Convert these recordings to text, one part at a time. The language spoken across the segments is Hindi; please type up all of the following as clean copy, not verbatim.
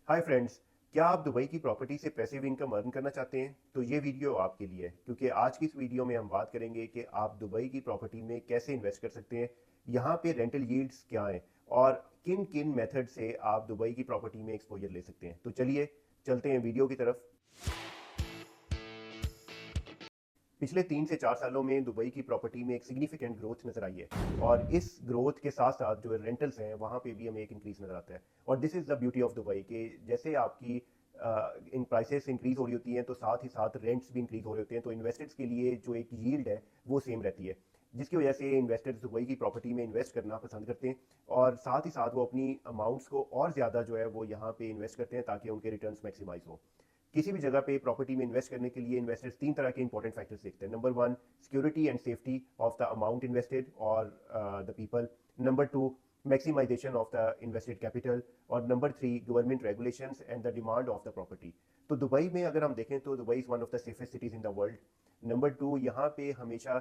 Hi friends. क्या आप दुबई की प्रॉपर्टी से पैसिव इनकम अर्न करना चाहते हैं? तो ये वीडियो आपके लिए है, क्योंकि आज की इस वीडियो में हम बात करेंगे कि आप दुबई की प्रॉपर्टी में कैसे इन्वेस्ट कर सकते हैं, यहाँ पे रेंटल यील्ड्स क्या हैं और किन किन मेथड से आप दुबई की प्रॉपर्टी में एक्सपोजर ले सकते हैं। तो चलिए चलते हैं वीडियो की तरफ। पिछले 3 से 4 सालों में दुबई की प्रॉपर्टी में एक सिग्निफिकेंट ग्रोथ नजर आई है और इस ग्रोथ के साथ साथ जो रेंटल्स हैं वहाँ पे भी हमें एक इंक्रीज नजर आता है। और this is the beauty of Dubai कि जैसे आपकी इन प्राइसेस इंक्रीज हो रही होती हैं तो साथ ही साथ रेंट्स भी इंक्रीज हो रहे होते हैं, तो इन्वेस्टर्स के लिए जो एक यील्ड है वो सेम रहती है, जिसकी वजह से इन्वेस्टर्स दुबई की प्रॉपर्टी में इन्वेस्ट करना पसंद करते हैं और साथ ही साथ वो अपनी अमाउंट्स को और ज़्यादा जो है वो यहाँ पे इन्वेस्ट करते हैं ताकि उनके रिटर्न्स मैक्सिमाइज हो। किसी भी जगह पे प्रॉपर्टी में इन्वेस्ट करने के लिए इन्वेस्टर्स 3 तरह के इंपॉर्टेंट फैक्टर्स देखते हैं। Number 1, security and safety of the amount invested और the people. Number 2, maximization of the invested capital. और number 3, government regulations and the demand of the property. तो दुबई में अगर हम देखें तो Dubai is one of the safest cities in the world. Number 2, यहाँ पे हमेशा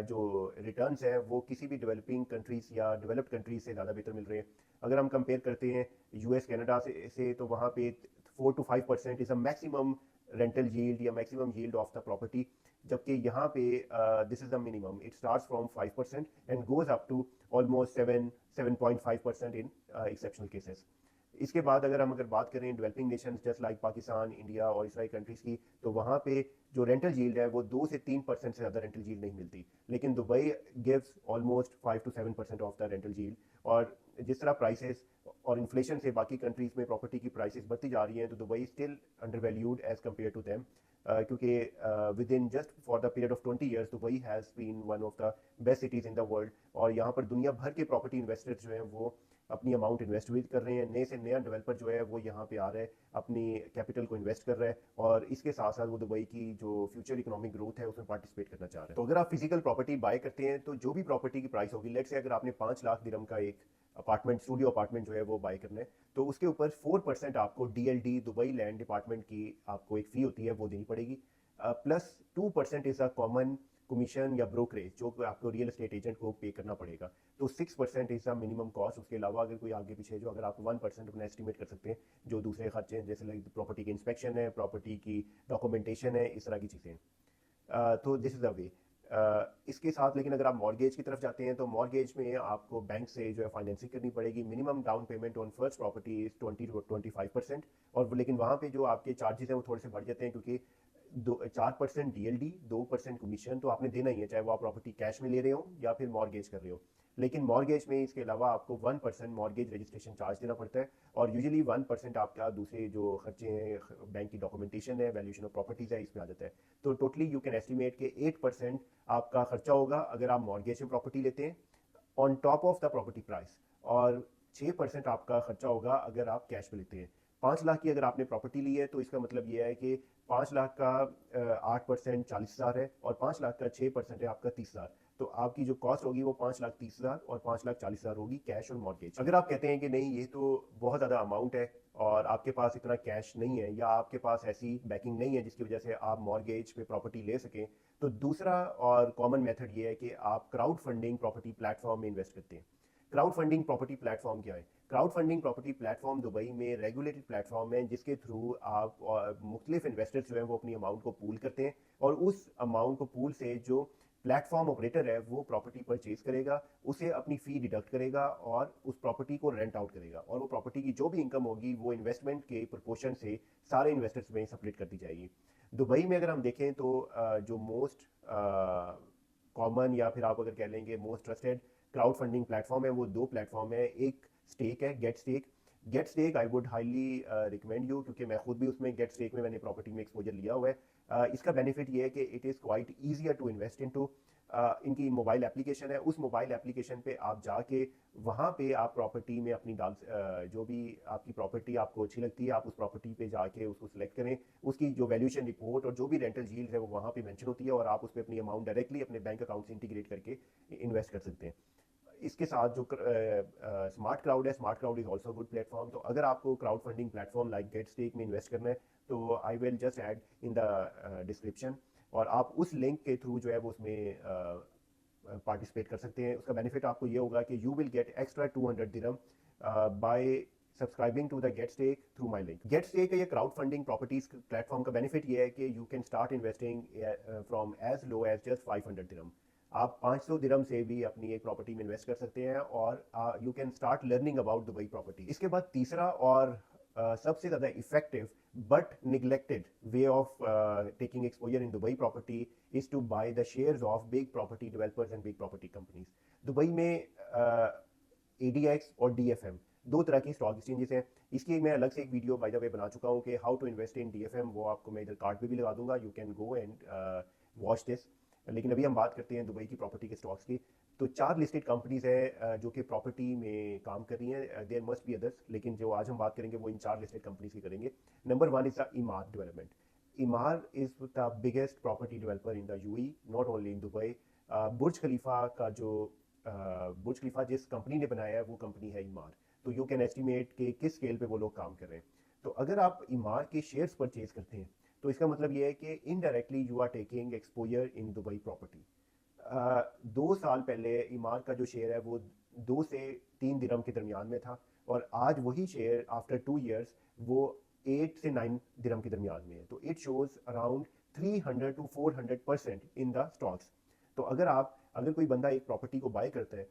जो रिटर्न्स है वो किसी भी डेवलपिंग कंट्रीज या डेवलप्ड कंट्रीज से ज़्यादा बेहतर मिल रहे हैं। अगर हम कंपेयर करते हैं यूएस कनाडा से तो वहाँ पे 4 to 5% is a maximum rental yield या maximum yield of the property, जबकि यहाँ पे this is the minimum. It starts from 5% and goes up to almost 7.5% in exceptional cases. इसके बाद अगर बात करें developing nations just like Pakistan, India और इसराइल कंट्रीज की, तो वहाँ पे जो रेंटल यील्ड है वो 2 से 3% से ज़्यादा रेंटल यील्ड नहीं मिलती, लेकिन Dubai gives almost 5 to 7% of the rental yield. और जिस तरह प्राइसेस और इन्फ्लेशन से बाकी कंट्रीज में प्रॉपर्टी की प्राइसेस बढ़ती जा रही हैं, तो Dubai still under valued as compare to them, क्योंकि within just for the period of 20 years Dubai has been one of the best cities in the world. और यहाँ पर दुनिया भर के प्रॉपर्टी इन्वेस्टर्स जो हैं वो अपनी अमाउंट इन्वेस्ट भी कर रहे हैं। नए से नया डेवलपर जो है वो यहाँ पे आ रहा है, अपनी कैपिटल को इन्वेस्ट कर रहा है और इसके साथ साथ वो दुबई की जो फ्यूचर इकोनॉमिक ग्रोथ है उसमें पार्टिसिपेट करना चाह रहा है। तो अगर आप फिजिकल प्रॉपर्टी बाय करते हैं तो जो भी प्रॉपर्टी की प्राइस होगी, लेट्स से अगर आपने 5 लाख दिरहम का एक अपार्टमेंट, स्टूडियो अपार्टमेंट जो है वो बाय करना है, तो उसके ऊपर 4% आपको डीएलडी, दुबई लैंड डिपार्टमेंट की आपको एक फ़ी होती है वो देनी पड़ेगी। Plus 2% is a common commission या ब्रोकरेज जो आपको रियल एस्टेट एजेंट को पे करना पड़ेगा। तो 6% इज़ द मिनिमम कॉस्ट। उसके अलावा अगर कोई आगे पीछे जो अगर आप 1% अपना एस्टिमेट कर सकते हैं जो दूसरे खर्चे हैं, जैसे लाइक प्रॉपर्टी की इंस्पेक्शन है, प्रॉपर्टी की डॉक्यूमेंटेशन है, इस तरह की चीज़ें। तो दिस इज़ द वे। इसके साथ लेकिन अगर आप मॉर्गेज की तरफ जाते हैं तो मॉर्गेज में आपको बैंक से जो है फाइनेंसिंग करनी पड़ेगी। Minimum down payment on first property is 20 to 25%। और लेकिन वहाँ पे जो आपके चार्जेस हैं वो थोड़े से बढ़ जाते हैं, क्योंकि 4% डीएलडी, 2% कमीशन तो आपने देना ही है, चाहे वो आप प्रॉपर्टी कैश में ले रहे हो या फिर मॉर्गेज कर रहे हो। लेकिन मॉर्गेज में इसके अलावा आपको 1% मॉर्गेज रजिस्ट्रेशन चार्ज देना पड़ता है और यूजुअली 1% आपका दूसरे जो खर्चे हैं, बैंक की डॉक्यूमेंटेशन है, वैल्यूएशन ऑफ प्रॉपर्टीज है, इसमें आ जाता है। तो टोटली यू कैन एस्टिमेट के 8% आपका खर्चा होगा अगर आप मॉर्गेज में प्रॉपर्टी लेते हैं on top of the property price, और 6% आपका खर्चा होगा अगर आप कैश में लेते हैं। 5 लाख की अगर आपने प्रॉपर्टी ली है तो इसका मतलब ये है कि 5 लाख का 8% 40 हज़ार है और 5 लाख का 6% है आपका 30 हज़ार। तो आपकी जो कॉस्ट होगी वो 5 लाख 30 हज़ार और 5 लाख 40 हज़ार होगी कैश और मॉर्गेज। अगर आप कहते हैं कि नहीं ये तो बहुत ज़्यादा अमाउंट है और आपके पास इतना कैश नहीं है या आपके पास ऐसी बैकिंग नहीं है जिसकी वजह से आप मॉर्गेज पे प्रॉपर्टी ले सकें, तो दूसरा और कॉमन मेथड ये है कि आप क्राउड फंडिंग प्रॉपर्टी प्लेटफॉर्म में इन्वेस्ट करते हैं। क्राउड फंडिंग प्रॉपर्टी प्लेटफॉर्म क्या है? Crowd funding property platform Dubai में रेगुलेटेड प्लेटफॉर्म है जिसके थ्रू आप मुख्तलिफ इन्वेस्टर्स जो हैं वो अपनी अमाउंट को पूल करते हैं और उस अमाउंट को पूल से जो प्लेटफॉर्म ऑपरेटर है वो प्रॉपर्टी परचेज करेगा, उसे अपनी फ़ी डिडक्ट करेगा और उस प्रॉपर्टी को रेंट आउट करेगा और वो प्रॉपर्टी की जो भी इनकम होगी वो इन्वेस्टमेंट के प्रोपोर्शन से सारे इन्वेस्टर्स में सप्रेट कर दी जाएगी। दुबई में अगर हम देखें तो जो मोस्ट कॉमन या फिर आप अगर कह लेंगे most trusted crowdfunding platform है वो दो प्लेटफॉर्म है। एक स्टेक है, get stake. Get stake I would highly recommend you, क्योंकि मैं खुद भी उसमें गेट स्टेक में मैंने प्रॉपर्टी में एक्सपोजर लिया हुआ है। इसका बेनिफिट ये है कि it is quite easier to invest into. इनकी मोबाइल एप्लीकेशन है, उस मोबाइल एप्लीकेशन पे आप जाके वहाँ पे आप प्रॉपर्टी में अपनी जो भी आपकी प्रॉपर्टी आपको अच्छी लगती है आप उस प्रॉपर्टी पे जाके उसको सिलेक्ट करें। उसकी जो वैल्यूएशन रिपोर्ट और जो भी रेंटल यील्ड है वो वहाँ पे मेंशन होती है और आप उस पर अपनी अमाउंट डायरेक्टली अपने बैंक अकाउंट से इंटीग्रेट करके इन्वेस्ट कर सकते हैं। इसके साथ जो स्मार्ट क्राउड है, smart crowd is also good platform. तो अगर आपको crowdfunding platform like get stake में इन्वेस्ट करना है तो I will just add in the description, और आप उस लिंक के थ्रू जो है वो उसमें पार्टिसिपेट कर सकते हैं। उसका बेनिफिट आपको ये होगा कि you will get extra 200 dirham by subscribing to the get Stake through my link. Get Stake का ये क्राउड फंडिंग प्रॉपर्टीज प्लेटफॉर्म का बेनिफिट ये है कि you can start investing from as low as just 500 dirham. आप 500 दिरहम से भी अपनी एक प्रॉपर्टी में इन्वेस्ट कर सकते हैं और you can start learning about Dubai property. इसके बाद तीसरा और सबसे ज़्यादा effective but neglected way of taking exposure in Dubai property is to buy the shares of big property developers and big property companies. Dubai में ADX और DFM दो तरह की स्टॉक एक्सचेंजेस हैं। इसकी मैं अलग से एक वीडियो बाय द वे बना चुका हूँ कि how to invest in DFM, वो आपको मैं इधर कार्ड पे भी लगा दूंगा, you can go and watch this. लेकिन अभी हम बात करते हैं दुबई की प्रॉपर्टी के स्टॉक्स की। तो 4 लिस्टेड कंपनीज है जो कि प्रॉपर्टी में काम कर रही हैं। देयर मस्ट बी अदर्स, लेकिन जो आज हम बात करेंगे वो इन 4 लिस्टेड कंपनीज की करेंगे। Number 1 is the Emaar development. Emaar is the biggest property developer in the UAE, not only in Dubai. Burj Khalifa का जो बुर्ज खलीफा जिस कंपनी ने बनाया है वो कंपनी है इमार। तो यू कैन एस्टिमेट कि किस स्केल पे वो लोग काम कर रहे हैं। तो अगर आप इमार के शेयर्स परचेज करते हैं तो इसका मतलब ये है कि indirectly you are taking exposure in Dubai property. 2 साल पहले इमार का जो शेयर है वो 2 से 3 दिरहम के दरमियान में था और आज वही शेयर आफ्टर 2 इयर्स वो 8 से 9 दिरहम के दरमियान में है। तो it shows around 300 to 400% in the stocks. तो अगर कोई बंदा एक प्रॉपर्टी को बाय करता है,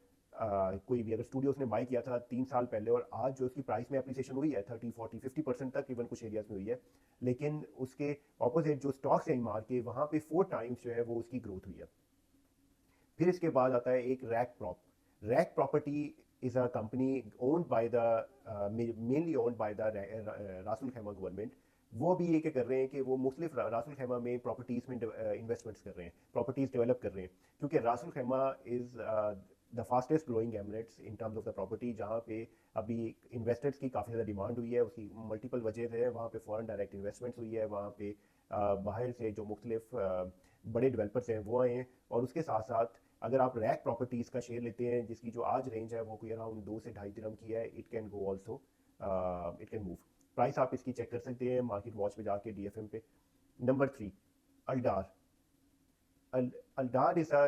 कोई भी अगर स्टूडियोज ने बाय किया था 3 साल पहले और आज जो उसकी प्राइस में एप्रिसिएशन हुई है 30, 40, 50% तक इवन कुछ एरियाज में हुई है, लेकिन उसके ऑपोजिट जो स्टॉक्स हैं इमार के वहाँ पे 4 टाइम्स जो है वो उसकी ग्रोथ हुई है। फिर इसके बाद आता है एक RAK property is a company owned by the mainly owned by the Ras al Khaimah government. वो भी ये क्या कर रहे हैं कि वो मुख्तलिफ रासुल खैमा में प्रॉपर्टीज में इन्वेस्टमेंट्स कर रहे हैं, प्रॉपर्टीज डेवलप कर रहे हैं, क्योंकि Ras al Khaimah is the fastest growing emirates in terms of the property, जहाँ पे अभी इन्वेस्टर्स की काफ़ी ज़्यादा डिमांड हुई है। उसकी मल्टीपल वजह है, वहाँ पे फॉरेन डायरेक्ट इन्वेस्टमेंट्स हुई है, वहाँ पे बाहर से जो मुख्तलिफ बड़े डेवलपर्स हैं वो आए हैं। और उसके साथ साथ अगर आप रैक प्रॉपर्टीज़ का शेयर लेते हैं जिसकी जो आज रेंज है वो कोई अराउंड 2 से 2.5 दिरहम की है, it can go also, it can move. Price आप इसकी चेक कर सकते हैं मार्केट वॉच पे जाके, DFM पे। Number 3 Aldar. Aldar is a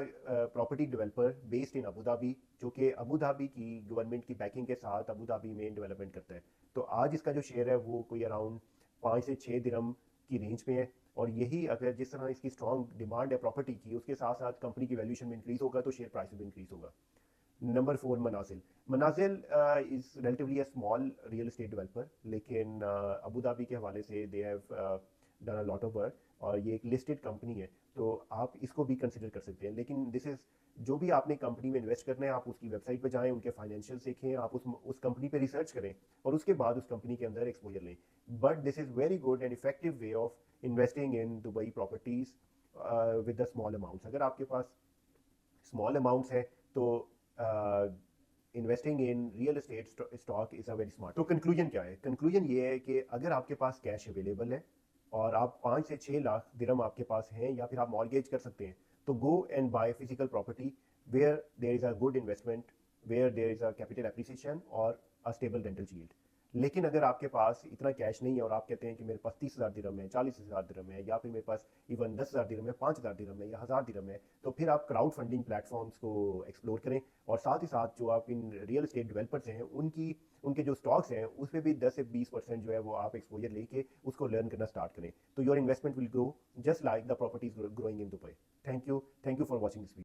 property developer based in Abu Dhabi, जो कि अबू धाबी की गवर्नमेंट की बैकिंग के साथ अबू धाबी में डेवलपमेंट करता है। तो आज इसका जो शेयर है वो कोई अराउंड 5 से 6 दिरहम की रेंज में है। और यही अगर जिस तरह इसकी स्ट्रॉन्ग डिमांड है प्रॉपर्टी की, उसके साथ साथ कंपनी की वैल्यूएशन में इंक्रीज होगा तो शेयर प्राइस भी इंक्रीज होगा। Number 4 Manazel. Manazel is relatively a small real estate developer, लेकिन अबू धाबी के हवाले से they have done a lot of work और ये एक लिस्टेड कंपनी है, तो आप इसको भी कंसिडर कर सकते हैं। लेकिन दिस इज जो भी आपने कंपनी में इन्वेस्ट करना है, आप उसकी वेबसाइट पे जाएं, उनके फाइनेंशियल देखें, आप उस कंपनी पे रिसर्च करें और उसके बाद उस कंपनी के अंदर एक्सपोजर लें। But this is very good and effective way of investing in Dubai properties with the small amounts. अगर आपके पास स्मॉल अमाउंट्स है तो investing in real estate stock is a very smart. तो कंक्लूजन क्या है? कंक्लूजन ये है कि अगर आपके पास कैश अवेलेबल है और आप 5 से 6 लाख दिरहम आपके पास हैं या फिर आप मॉर्गेज कर सकते हैं, तो go and buy physical property where there is a good investment, where there is a capital appreciation और अ स्टेबल रेंटल यील्ड। लेकिन अगर आपके पास इतना कैश नहीं है और आप कहते हैं कि मेरे पास 30,000 दिरहम है, 40,000 दिरहम है, या फिर मेरे पास इवन 10,000 दिरहम है, 5,000 दिरहम है या 1,000 दिरहम है, तो फिर आप क्राउड फंडिंग प्लेटफॉर्म्स को एक्सप्लोर करें। और साथ ही साथ जो आप इन रियल एस्टेट डेवलपर्स हैं उनके जो स्टॉक्स हैं उस पर भी 10 से 20% जो है वो आप एक्सपोजर लेके उसको लर्न करना स्टार्ट करें, तो your investment will grow just like the properties growing in Dubai. Thank you for watching this video.